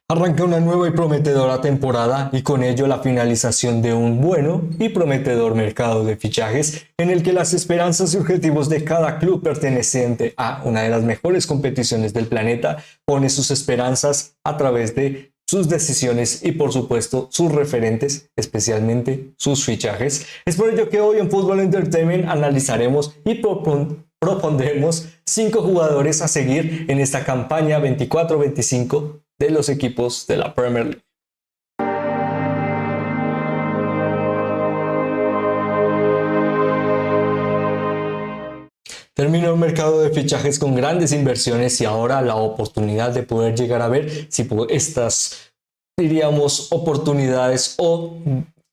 Arranca una nueva y prometedora temporada y con ello la finalización de un bueno y prometedor mercado de fichajes en el que las esperanzas y objetivos de cada club perteneciente a una de las mejores competiciones del planeta pone sus esperanzas a través de sus decisiones y por supuesto sus referentes, especialmente sus fichajes. Es por ello que hoy en Fútbol Entertainment analizaremos y propondremos 5 jugadores a seguir en esta campaña 24-25 de los equipos de la Premier League. Terminó el mercado de fichajes con grandes inversiones y ahora la oportunidad de poder llegar a ver si estas, diríamos, oportunidades o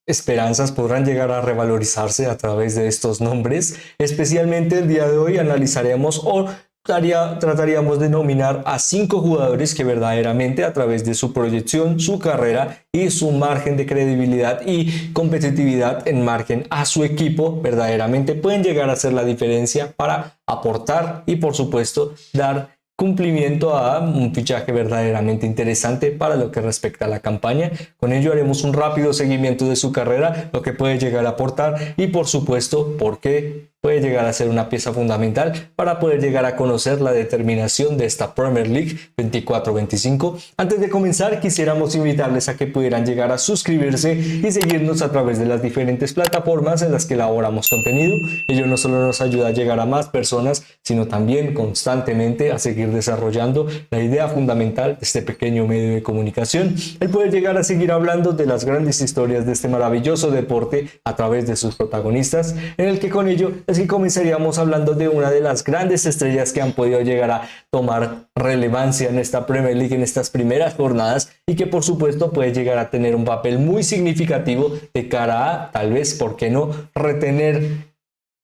esperanzas podrán llegar a revalorizarse a través de estos nombres. Especialmente el día de hoy analizaremos o trataríamos de nominar a 5 jugadores que verdaderamente a través de su proyección, su carrera y su margen de credibilidad y competitividad en margen a su equipo verdaderamente pueden llegar a hacer la diferencia para aportar y por supuesto dar cumplimiento a un fichaje verdaderamente interesante para lo que respecta a la campaña. Con ello haremos un rápido seguimiento de su carrera, lo que puede llegar a aportar y por supuesto por qué puede llegar a ser una pieza fundamental para poder llegar a conocer la determinación de esta Premier League 24-25. Antes de comenzar, quisiéramos invitarles a que pudieran llegar a suscribirse y seguirnos a través de las diferentes plataformas en las que elaboramos contenido. Ello no solo nos ayuda a llegar a más personas, sino también constantemente a seguir desarrollando la idea fundamental de este pequeño medio de comunicación, el poder llegar a seguir hablando de las grandes historias de este maravilloso deporte a través de sus protagonistas, en el que con ello es que comenzaríamos hablando de una de las grandes estrellas que han podido llegar a tomar relevancia en esta Premier League en estas primeras jornadas y que por supuesto puede llegar a tener un papel muy significativo de cara a, tal vez, ¿por qué no?, retener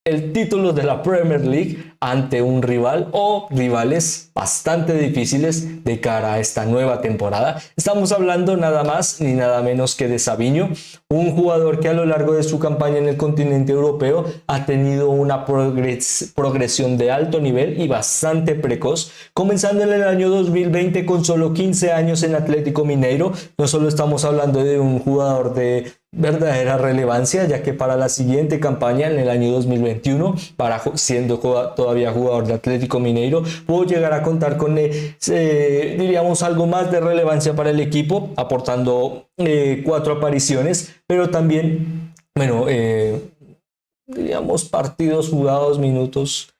el título de la Premier League ante un rival o rivales bastante difíciles de cara a esta nueva temporada. Estamos hablando nada más ni nada menos que de Savinho, un jugador que a lo largo de su campaña en el continente europeo ha tenido una progresión de alto nivel y bastante precoz, comenzando en el año 2020 con solo 15 años en Atlético Mineiro. No solo estamos hablando de un jugador de verdadera relevancia, ya que para la siguiente campaña en el año 2021, siendo todavía jugador de Atlético Mineiro, pudo llegar a contar con diríamos algo más de relevancia para el equipo, aportando 4 apariciones, pero también diríamos partidos jugados, minutos,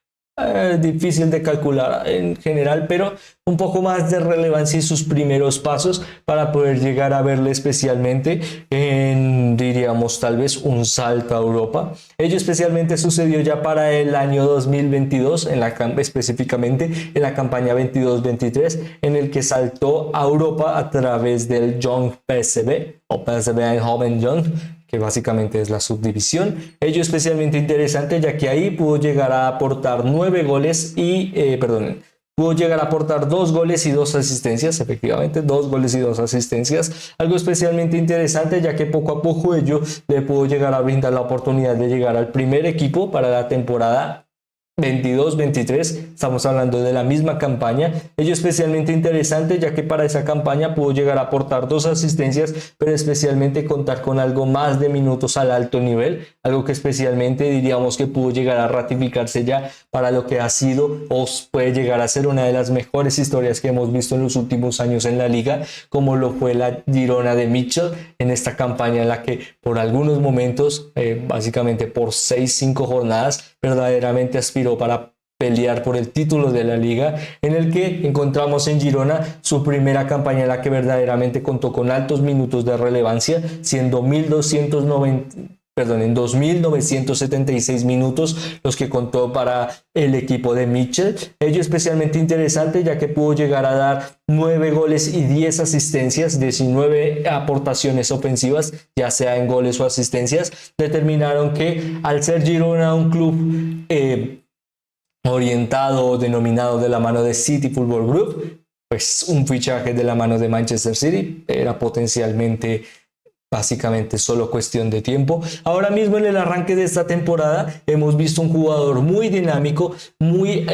difícil de calcular en general, pero un poco más de relevancia en sus primeros pasos para poder llegar a verle especialmente en, diríamos, tal vez un salto a Europa. Ello especialmente sucedió ya para el año 2022, específicamente en la campaña 22-23, en el que saltó a Europa a través del Young PSV o PSV Eindhoven Young, que básicamente es la subdivisión. Ello especialmente interesante ya que ahí pudo llegar a aportar 9 goles y, pudo llegar a aportar 2 goles y 2 asistencias, efectivamente 2 goles y 2 asistencias, algo especialmente interesante ya que poco a poco ello le pudo llegar a brindar la oportunidad de llegar al primer equipo para la temporada 22-23, estamos hablando de la misma campaña. Ello especialmente interesante ya que para esa campaña pudo llegar a aportar 2 asistencias, pero especialmente contar con algo más de minutos al alto nivel, algo que especialmente diríamos que pudo llegar a ratificarse ya para lo que ha sido o puede llegar a ser una de las mejores historias que hemos visto en los últimos años en la liga, como lo fue la Girona de Mitchell en esta campaña en la que por algunos momentos, básicamente por 6-5 jornadas, verdaderamente aspiró para pelear por el título de la liga, en el que encontramos en Girona su primera campaña en la que verdaderamente contó con altos minutos de relevancia, siendo 2.976 minutos los que contó para el equipo de Mitchell. Ello especialmente interesante ya que pudo llegar a dar 9 goles y 10 asistencias, 19 aportaciones ofensivas, ya sea en goles o asistencias, determinaron que al ser Girona un club orientado o denominado de la mano de City Football Group, pues un fichaje de la mano de Manchester City era potencialmente básicamente solo cuestión de tiempo. Ahora mismo en el arranque de esta temporada hemos visto un jugador muy dinámico, muy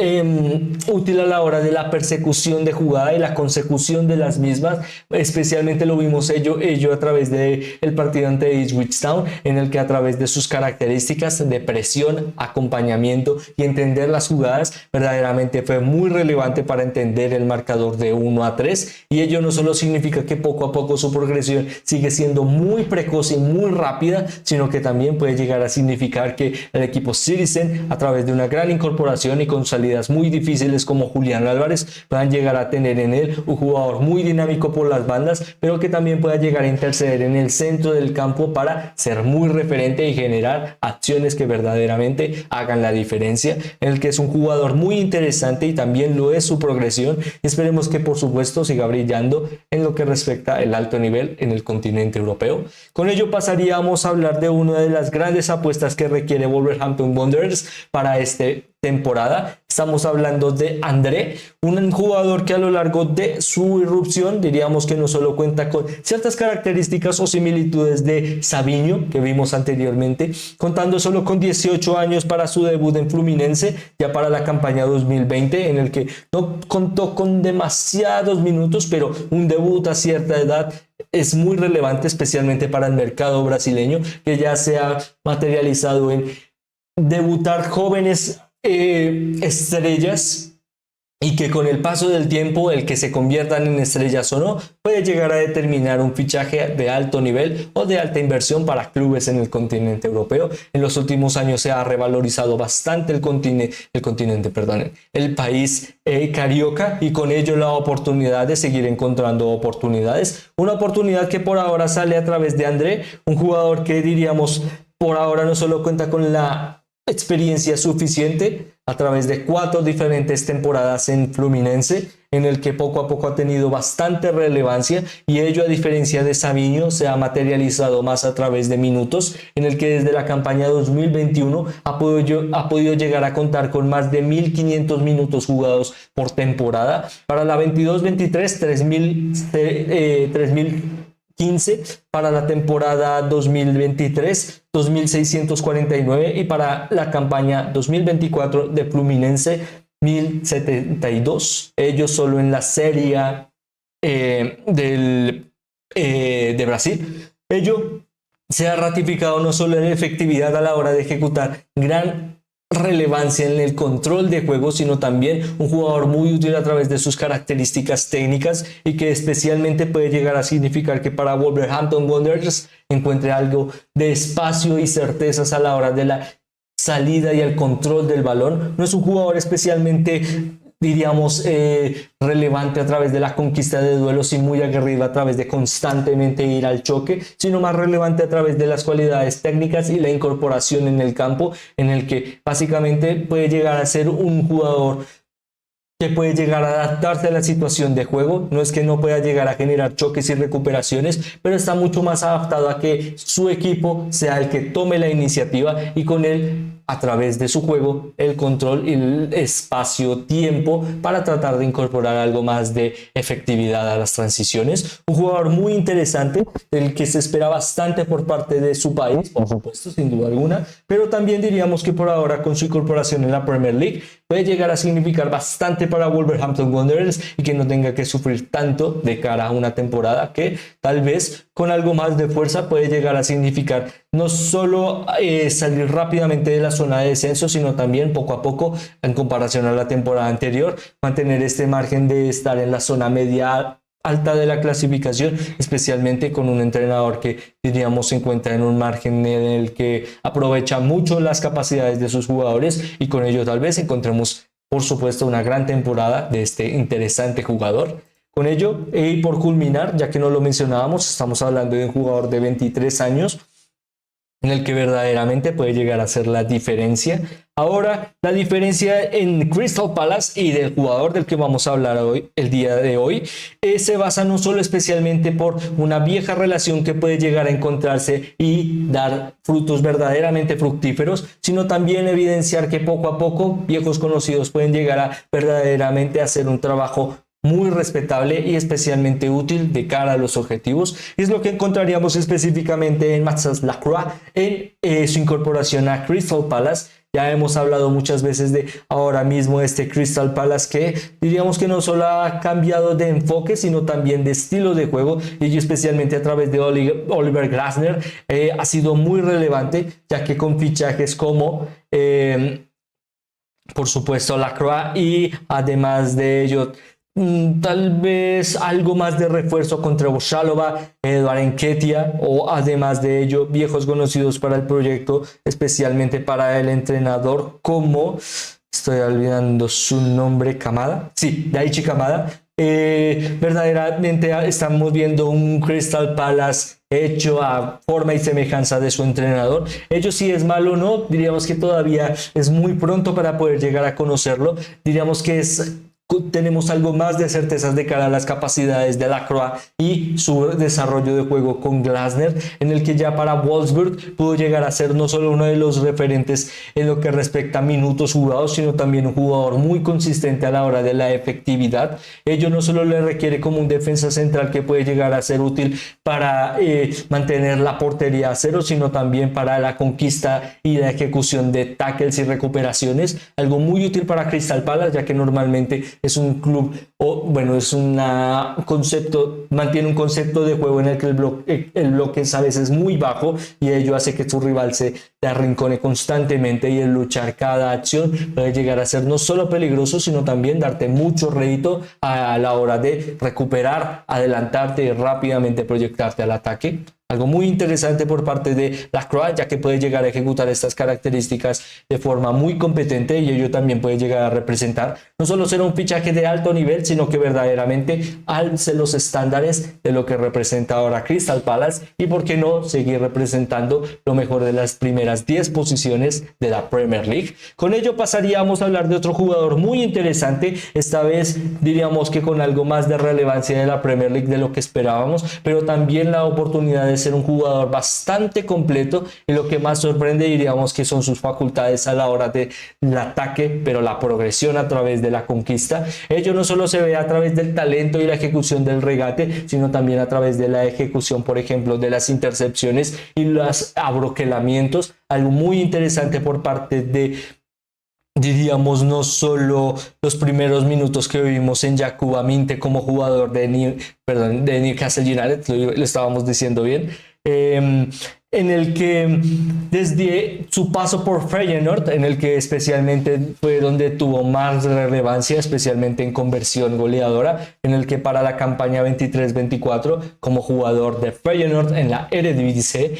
útil a la hora de la persecución de jugada y la consecución de las mismas. Especialmente lo vimos ello a través del partido ante Ipswich Town, en el que a través de sus características de presión, acompañamiento y entender las jugadas, verdaderamente fue muy relevante para entender el marcador de 1-3, y ello no solo significa que poco a poco su progresión sigue siendo muy precoz y muy rápida, sino que también puede llegar a significar que el equipo Citizen, a través de una gran incorporación y con salidas muy difíciles como Julián Álvarez, puedan llegar a tener en él un jugador muy dinámico por las bandas, pero que también pueda llegar a interceder en el centro del campo para ser muy referente y generar acciones que verdaderamente hagan la diferencia, en el que es un jugador muy interesante y también lo es su progresión, y esperemos que por supuesto siga brillando en lo que respecta al alto nivel en el continente europeo. Con ello pasaríamos a hablar de una de las grandes apuestas que requiere Wolverhampton Wanderers para esta temporada. Estamos hablando de André, un jugador que a lo largo de su irrupción diríamos que no solo cuenta con ciertas características o similitudes de Savinho que vimos anteriormente, contando solo con 18 años para su debut en Fluminense, ya para la campaña 2020, en el que no contó con demasiados minutos, pero un debut a cierta edad es muy relevante, especialmente para el mercado brasileño, que ya se ha materializado en debutar jóvenes estrellas, y que con el paso del tiempo, el que se conviertan en estrellas o no, puede llegar a determinar un fichaje de alto nivel o de alta inversión para clubes en el continente europeo. En los últimos años se ha revalorizado bastante el país carioca, y con ello la oportunidad de seguir encontrando oportunidades. Una oportunidad que por ahora sale a través de André, un jugador que diríamos por ahora no solo cuenta con la experiencia suficiente a través de 4 diferentes temporadas en Fluminense, en el que poco a poco ha tenido bastante relevancia, y ello, a diferencia de Savinho, se ha materializado más a través de minutos, en el que desde la campaña 2021 ha podido llegar a contar con más de 1.500 minutos jugados por temporada. Para la 22-23, 3.015, para la temporada 2023, 2.649, y para la campaña 2024 de Fluminense, 1.072. Ellos solo en la Serie de Brasil. Ello se ha ratificado no solo en efectividad a la hora de ejecutar gran relevancia en el control de juego, sino también un jugador muy útil a través de sus características técnicas, y que especialmente puede llegar a significar que para Wolverhampton Wanderers encuentre algo de espacio y certezas a la hora de la salida y el control del balón. No es un jugador especialmente, diríamos, relevante a través de la conquista de duelos y muy aguerrido a través de constantemente ir al choque, sino más relevante a través de las cualidades técnicas y la incorporación en el campo, en el que básicamente puede llegar a ser un jugador que puede llegar a adaptarse a la situación de juego. No es que no pueda llegar a generar choques y recuperaciones, pero está mucho más adaptado a que su equipo sea el que tome la iniciativa, y con él, a través de su juego, el control y el espacio-tiempo para tratar de incorporar algo más de efectividad a las transiciones. Un jugador muy interesante, del que se espera bastante por parte de su país, por supuesto, sin duda alguna, pero también diríamos que por ahora, con su incorporación en la Premier League, puede llegar a significar bastante para Wolverhampton Wanderers, y que no tenga que sufrir tanto de cara a una temporada que tal vez con algo más de fuerza puede llegar a significar no solo salir rápidamente de la zona de descenso, sino también poco a poco, en comparación a la temporada anterior, mantener este margen de estar en la zona media alta de la clasificación, especialmente con un entrenador que diríamos se encuentra en un margen en el que aprovecha mucho las capacidades de sus jugadores, y con ello tal vez encontremos por supuesto una gran temporada de este interesante jugador. Con ello, y por culminar, ya que no lo mencionábamos, estamos hablando de un jugador de 23 años en el que verdaderamente puede llegar a hacer la diferencia. Ahora, la diferencia en Crystal Palace y del jugador del que vamos a hablar hoy, el día de hoy, se basa no solo especialmente por una vieja relación que puede llegar a encontrarse y dar frutos verdaderamente fructíferos, sino también evidenciar que poco a poco viejos conocidos pueden llegar a verdaderamente hacer un trabajo muy respetable y especialmente útil de cara a los objetivos. Y es lo que encontraríamos específicamente en Mathias Lacroix en su incorporación a Crystal Palace. Ya hemos hablado muchas veces de ahora mismo este Crystal Palace, que diríamos que no solo ha cambiado de enfoque, sino también de estilo de juego, y especialmente a través de Oliver Glasner ha sido muy relevante, ya que con fichajes como por supuesto Lacroix y además de ello tal vez algo más de refuerzo contra Chalobah, Eduard Nketiah, o además de ello viejos conocidos para el proyecto, especialmente para el entrenador como, estoy olvidando su nombre, Kamada, sí, Daichi Kamada. Verdaderamente estamos viendo un Crystal Palace hecho a forma y semejanza de su entrenador. Ello sí es malo o no, diríamos que todavía es muy pronto para poder llegar a conocerlo. Diríamos que tenemos algo más de certezas de cara a las capacidades de Lacroix y su desarrollo de juego con Glasner, en el que ya para Wolfsburg pudo llegar a ser no solo uno de los referentes en lo que respecta a minutos jugados, sino también un jugador muy consistente a la hora de la efectividad. Ello no solo le requiere como un defensa central que puede llegar a ser útil para mantener la portería a cero, sino también para la conquista y la ejecución de tackles y recuperaciones, algo muy útil para Crystal Palace, ya que normalmente es un club, es un concepto, mantiene un concepto de juego en el que el bloque es a veces muy bajo, y ello hace que su rival se arrincone constantemente, y el luchar cada acción puede llegar a ser no solo peligroso, sino también darte mucho rédito a la hora de recuperar, adelantarte y rápidamente proyectarte al ataque. Algo muy interesante por parte de Lacroix, ya que puede llegar a ejecutar estas características de forma muy competente, y ello también puede llegar a representar no solo ser un fichaje de alto nivel, sino que verdaderamente alce los estándares de lo que representa ahora Crystal Palace, y por qué no seguir representando lo mejor de las primeras 10 posiciones de la Premier League. Con ello pasaríamos a hablar de otro jugador muy interesante, esta vez diríamos que con algo más de relevancia de la Premier League de lo que esperábamos, pero también la oportunidad de ser un jugador bastante completo, y lo que más sorprende diríamos que son sus facultades a la hora del ataque, pero la progresión a través de la conquista. Ello no solo se ve a través del talento y la ejecución del regate, sino también a través de la ejecución, por ejemplo, de las intercepciones y los abroquelamientos, algo muy interesante por parte de, diríamos, no solo los primeros minutos que vimos en Yakuba Minte como jugador de Newcastle United, lo estábamos diciendo bien, en el que desde su paso por Feyenoord, en el que especialmente fue donde tuvo más relevancia, especialmente en conversión goleadora, en el que para la campaña 23-24 como jugador de Feyenoord en la Eredivisie,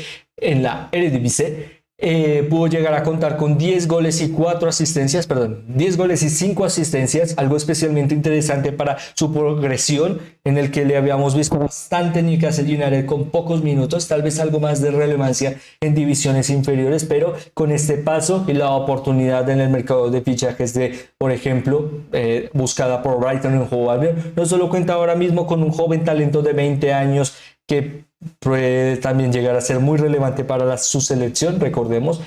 pudo llegar a contar con 10 goles y 4 asistencias, 10 goles y 5 asistencias, algo especialmente interesante para su progresión, en el que le habíamos visto bastante en Newcastle United con pocos minutos, tal vez algo más de relevancia en divisiones inferiores, pero con este paso y la oportunidad en el mercado de fichajes de, por ejemplo, buscada por Brighton and Hove Albion, no solo cuenta ahora mismo con un joven talento de 20 años que puede también llegar a ser muy relevante para su selección. Recordemos,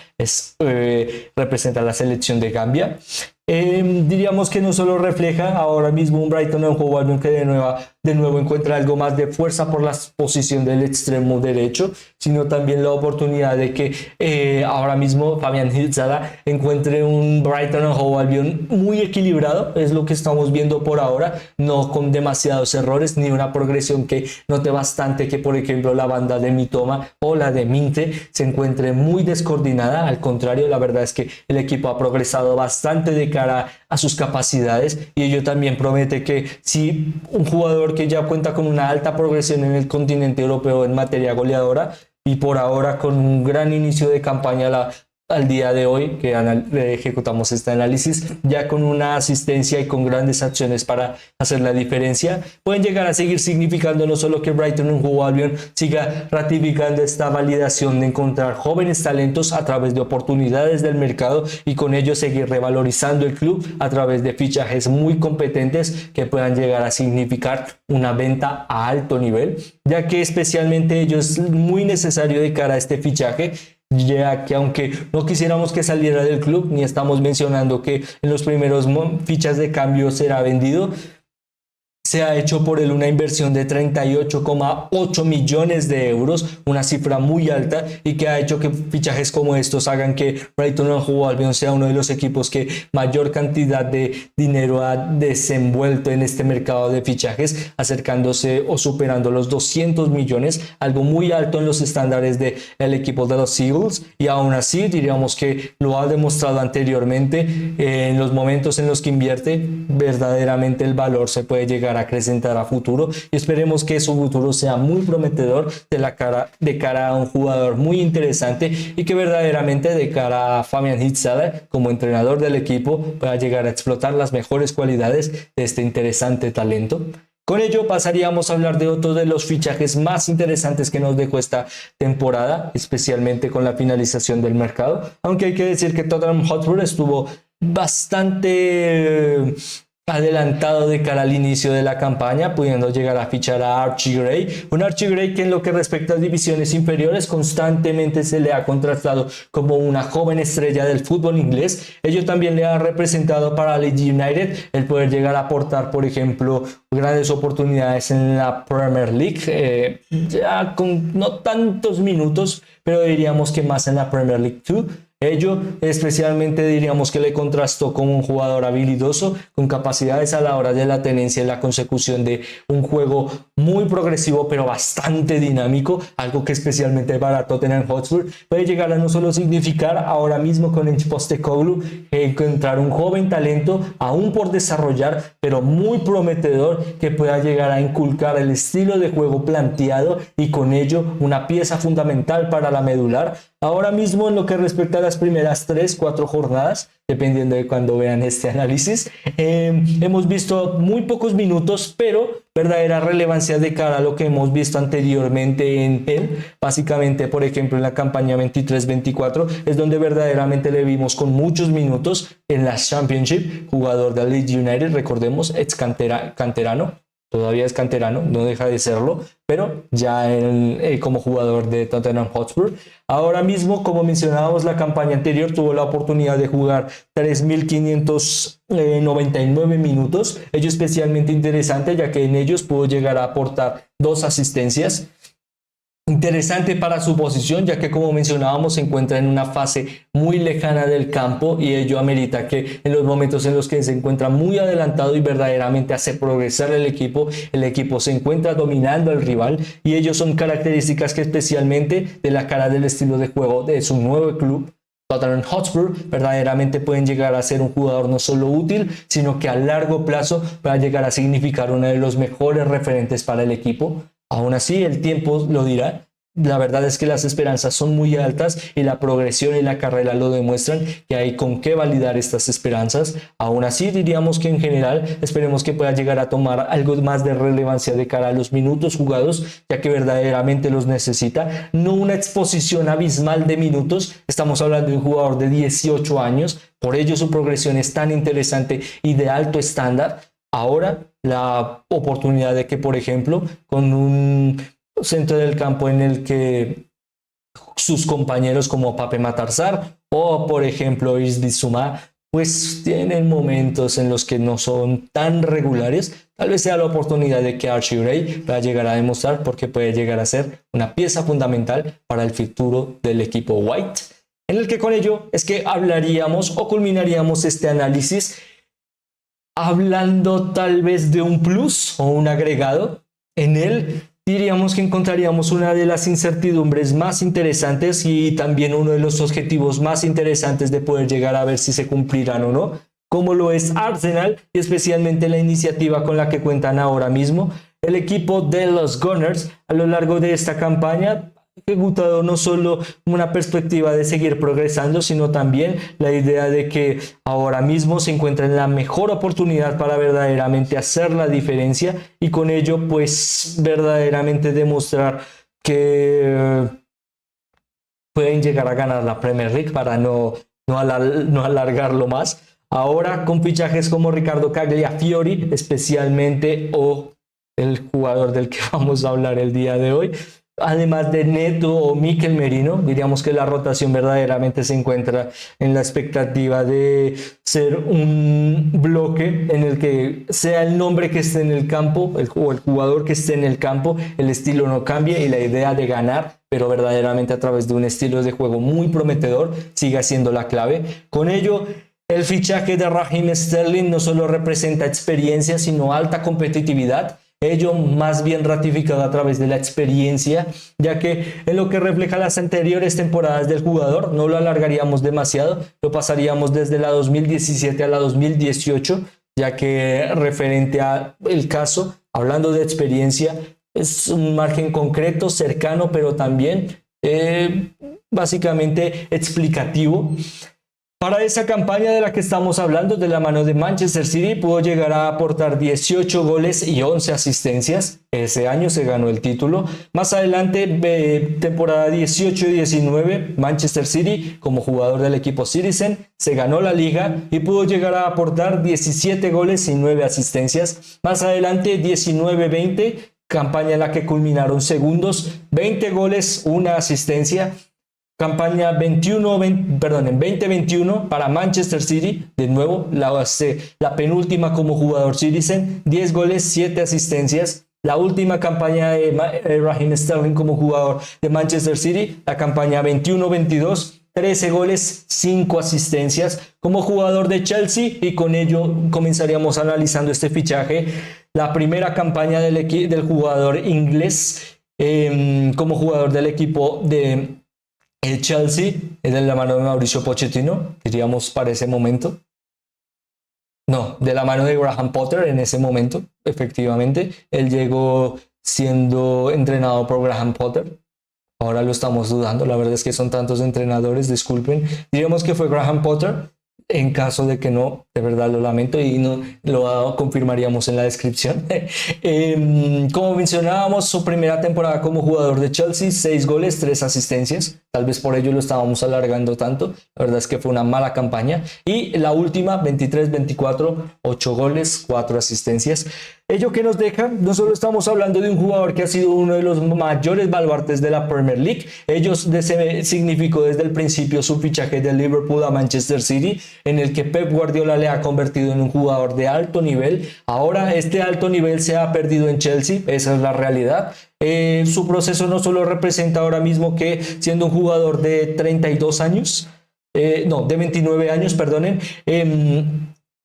representa la selección de Gambia. Diríamos que no solo refleja ahora mismo un Brighton and Hove Albion que de nuevo encuentra algo más de fuerza por la posición del extremo derecho, sino también la oportunidad de que ahora mismo Fabian Hizada encuentre un Brighton and Hove Albion muy equilibrado. Es lo que estamos viendo por ahora, no con demasiados errores ni una progresión que note bastante que, por ejemplo, la banda de Mitoma o la de Minte se encuentre muy descoordinada. Al contrario, la verdad es que el equipo ha progresado bastante de cara a sus capacidades, y ello también promete que si un jugador que ya cuenta con una alta progresión en el continente europeo en materia goleadora, y por ahora con un gran inicio de campaña al día de hoy que ejecutamos este análisis, ya con una asistencia y con grandes acciones para hacer la diferencia, pueden llegar a seguir significando no solo que Brighton and Hove Albion siga ratificando esta validación de encontrar jóvenes talentos a través de oportunidades del mercado, y con ello seguir revalorizando el club a través de fichajes muy competentes que puedan llegar a significar una venta a alto nivel, ya que especialmente ello es muy necesario de cara a este fichaje, ya que aunque no quisiéramos que saliera del club, ni estamos mencionando que en los primeros fichas de cambio será vendido, se ha hecho por él una inversión de 38,8 millones de euros, una cifra muy alta y que ha hecho que fichajes como estos hagan que Brighton and Hove Albion sea uno de los equipos que mayor cantidad de dinero ha desenvuelto en este mercado de fichajes, acercándose o superando los 200 millones, algo muy alto en los estándares del equipo de los Eagles, y aún así diríamos que lo ha demostrado anteriormente. En los momentos en los que invierte, verdaderamente el valor se puede llegar a acrecentar a futuro, y esperemos que su futuro sea muy prometedor de cara a un jugador muy interesante, y que verdaderamente de cara a Fabian Hitzala como entrenador del equipo pueda llegar a explotar las mejores cualidades de este interesante talento. Con ello pasaríamos a hablar de otro de los fichajes más interesantes que nos dejó esta temporada, especialmente con la finalización del mercado, aunque hay que decir que Tottenham Hotspur estuvo bastante adelantado de cara al inicio de la campaña, pudiendo llegar a fichar a Archie Gray, un Archie Gray que en lo que respecta a divisiones inferiores constantemente se le ha contrastado como una joven estrella del fútbol inglés. Ello también le ha representado para Leeds United el poder llegar a aportar, por ejemplo, grandes oportunidades en la Premier League, ya con no tantos minutos, pero diríamos que más en la Premier League 2. Ello especialmente diríamos que le contrastó con un jugador habilidoso, con capacidades a la hora de la tenencia y la consecución de un juego muy progresivo pero bastante dinámico, algo que especialmente para Tottenham Hotspur puede llegar a no solo significar ahora mismo con Ange Postecoglou encontrar un joven talento aún por desarrollar, pero muy prometedor, que pueda llegar a inculcar el estilo de juego planteado y con ello una pieza fundamental para la medular. Ahora mismo, en lo que respecta a las primeras 3-4 jornadas, dependiendo de cuando vean este análisis, hemos visto muy pocos minutos, pero verdadera relevancia de cara a lo que hemos visto anteriormente en él. Básicamente, por ejemplo, en la campaña 23-24 es donde verdaderamente le vimos con muchos minutos en la Championship, jugador de Leeds United, recordemos, ex canterano. Todavía es canterano, no deja de serlo, pero ya como jugador de Tottenham Hotspur. Ahora mismo, como mencionábamos, la campaña anterior tuvo la oportunidad de jugar 3.599 minutos. Ello especialmente interesante, ya que en ellos pudo llegar a aportar 2 asistencias. Interesante para su posición, ya que como mencionábamos se encuentra en una fase muy lejana del campo, y ello amerita que en los momentos en los que se encuentra muy adelantado y verdaderamente hace progresar el equipo se encuentra dominando al rival, y ellos son características que especialmente de la cara del estilo de juego de su nuevo club Tottenham Hotspur verdaderamente pueden llegar a ser un jugador no solo útil, sino que a largo plazo va a llegar a significar uno de los mejores referentes para el equipo. Aún así, el tiempo lo dirá. La verdad es que las esperanzas son muy altas y la progresión y la carrera lo demuestran, que hay con qué validar estas esperanzas. Aún así, diríamos que en general esperemos que pueda llegar a tomar algo más de relevancia de cara a los minutos jugados, ya que verdaderamente los necesita. No una exposición abismal de minutos, estamos hablando de un jugador de 18 años, por ello su progresión es tan interesante y de alto estándar. Ahora, la oportunidad de que, por ejemplo, con un centro del campo en el que sus compañeros como Pape Matar Sarr o, por ejemplo, Yves Bissouma, pues tienen momentos en los que no son tan regulares, tal vez sea la oportunidad de que Archie Gray va a llegar a demostrar, porque puede llegar a ser una pieza fundamental para el futuro del equipo White, en el que con ello es que hablaríamos o culminaríamos este análisis hablando tal vez de un plus o un agregado. En él diríamos que encontraríamos una de las incertidumbres más interesantes y también uno de los objetivos más interesantes de poder llegar a ver si se cumplirán o no, como lo es Arsenal, y especialmente la iniciativa con la que cuentan ahora mismo. El equipo de los Gunners a lo largo de esta campaña ejecutado no solo una perspectiva de seguir progresando, sino también la idea de que ahora mismo se encuentra en la mejor oportunidad para verdaderamente hacer la diferencia, y con ello pues verdaderamente demostrar que pueden llegar a ganar la Premier League para no alargarlo más. Ahora con fichajes como Ricardo Cagliafiori especialmente, o el jugador del que vamos a hablar el día de hoy, además de Neto o Mikel Merino. Diríamos que la rotación verdaderamente se encuentra en la expectativa de ser un bloque en el que sea el nombre que esté en el campo o el jugador que esté en el campo, el estilo no cambie y la idea de ganar, pero verdaderamente a través de un estilo de juego muy prometedor, siga siendo la clave. Con ello, el fichaje de Raheem Sterling no solo representa experiencia, sino alta competitividad. Ello más bien ratificado a través de la experiencia, ya que en lo que refleja las anteriores temporadas del jugador, no lo alargaríamos demasiado, lo pasaríamos desde la 2017 a la 2018, ya que referente al caso, hablando de experiencia, es un margen concreto, cercano, pero también básicamente explicativo. Para esa campaña de la que estamos hablando, de la mano de Manchester City, pudo llegar a aportar 18 goles y 11 asistencias. Ese año se ganó el título. Más adelante, temporada 18 y 19, Manchester City, como jugador del equipo Citizen, se ganó la liga y pudo llegar a aportar 17 goles y 9 asistencias. Más adelante, 19-20, campaña en la que culminaron segundos, 20 goles, 1 asistencia. Campaña en 2021 para Manchester City, de nuevo la penúltima como jugador Citizen, 10 goles, 7 asistencias. La última campaña de Raheem Sterling como jugador de Manchester City, la campaña 21-22, 13 goles, 5 asistencias como jugador de Chelsea, y con ello comenzaríamos analizando este fichaje. La primera campaña del jugador inglés como jugador del equipo de el Chelsea es de la mano de Mauricio Pochettino, diríamos para ese momento. No, de la mano de Graham Potter en ese momento, efectivamente. Él llegó siendo entrenado por Graham Potter. Ahora lo estamos dudando, la verdad es que son tantos entrenadores, disculpen. Diríamos que fue Graham Potter. En caso de que no, de verdad lo lamento y no lo confirmaríamos en la descripción. Como mencionábamos, su primera temporada como jugador de Chelsea, 6 goles, 3 asistencias. Tal vez por ello lo estábamos alargando tanto. La verdad es que fue una mala campaña. Y la última, 23-24, 8 goles, 4 asistencias. Ello que nos deja, no solo estamos hablando de un jugador que ha sido uno de los mayores baluartes de la Premier League. Significó desde el principio su fichaje de Liverpool a Manchester City, en el que Pep Guardiola le ha convertido en un jugador de alto nivel. Ahora este alto nivel se ha perdido en Chelsea, esa es la realidad. Su proceso no solo representa ahora mismo que siendo un jugador de 32 años, de 29 años, perdonen,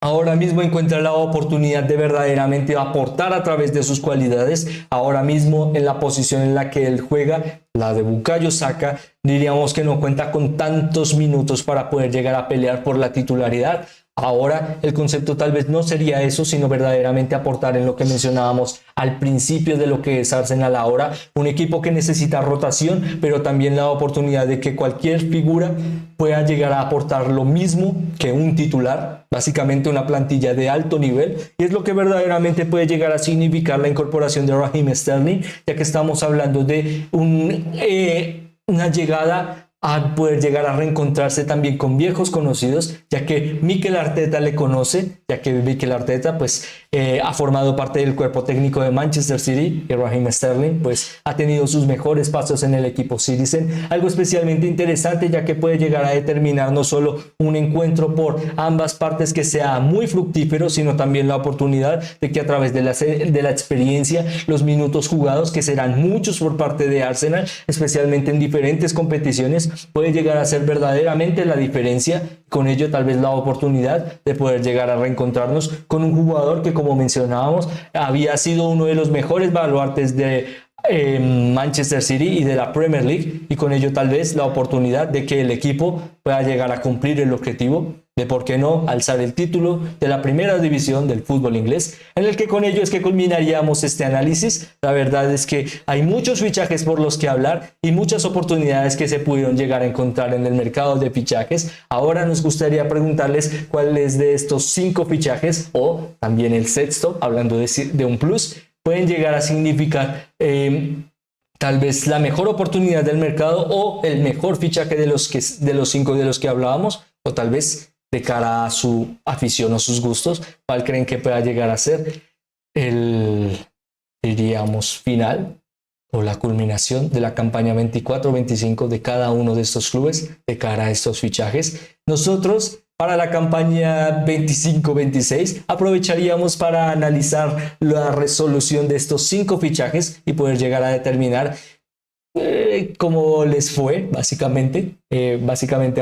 ahora mismo encuentra la oportunidad de verdaderamente aportar a través de sus cualidades. Ahora mismo en la posición en la que él juega, la de Bukayo Saka, diríamos que no cuenta con tantos minutos para poder llegar a pelear por la titularidad. Ahora el concepto tal vez no sería eso, sino verdaderamente aportar en lo que mencionábamos al principio de lo que es Arsenal ahora, un equipo que necesita rotación, pero también la oportunidad de que cualquier figura pueda llegar a aportar lo mismo que un titular, básicamente una plantilla de alto nivel, y es lo que verdaderamente puede llegar a significar la incorporación de Raheem Sterling, ya que estamos hablando de una llegada a poder llegar a reencontrarse también con viejos conocidos, ya que Mikel Arteta le conoce, ya que Mikel Arteta pues ha formado parte del cuerpo técnico de Manchester City, y Raheem Sterling pues ha tenido sus mejores pasos en el equipo Citizen, algo especialmente interesante ya que puede llegar a determinar no solo un encuentro por ambas partes que sea muy fructífero, sino también la oportunidad de que a través de la experiencia, los minutos jugados, que serán muchos por parte de Arsenal, especialmente en diferentes competiciones, puede llegar a ser verdaderamente la diferencia. Con ello tal vez la oportunidad de poder llegar a reencontrarnos con un jugador que, como mencionábamos, había sido uno de los mejores baluartes de Manchester City y de la Premier League, y con ello tal vez la oportunidad de que el equipo pueda llegar a cumplir el objetivo de, por qué no, alzar el título de la primera división del fútbol inglés, en el que con ello es que culminaríamos este análisis. La verdad es que hay muchos fichajes por los que hablar y muchas oportunidades que se pudieron llegar a encontrar en el mercado de fichajes. Ahora nos gustaría preguntarles cuáles de estos 5 fichajes, o también el sexto, hablando de un plus, pueden llegar a significar tal vez la mejor oportunidad del mercado o el mejor fichaje de los 5 de los que hablábamos, o tal vez de cara a su afición o sus gustos. ¿Cuál creen que pueda llegar a ser el, diríamos, final o la culminación de la campaña 24-25 de cada uno de estos clubes de cara a estos fichajes. Nosotros, para la campaña 25-26, aprovecharíamos para analizar la resolución de estos 5 fichajes y poder llegar a determinar cómo les fue, básicamente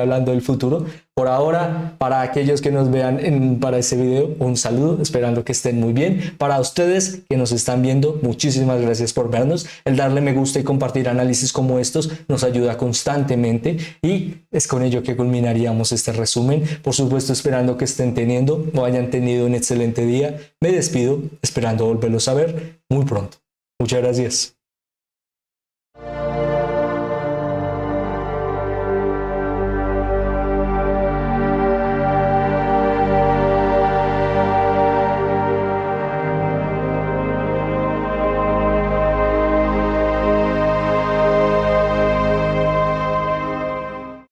hablando del futuro. Por ahora, para aquellos que nos vean para ese video, un saludo, esperando que estén muy bien. Para ustedes que nos están viendo, muchísimas gracias por vernos. El darle me gusta y compartir análisis como estos nos ayuda constantemente y es con ello que culminaríamos este resumen. Por supuesto, esperando que estén teniendo o hayan tenido un excelente día. Me despido, esperando volverlos a ver muy pronto. Muchas gracias.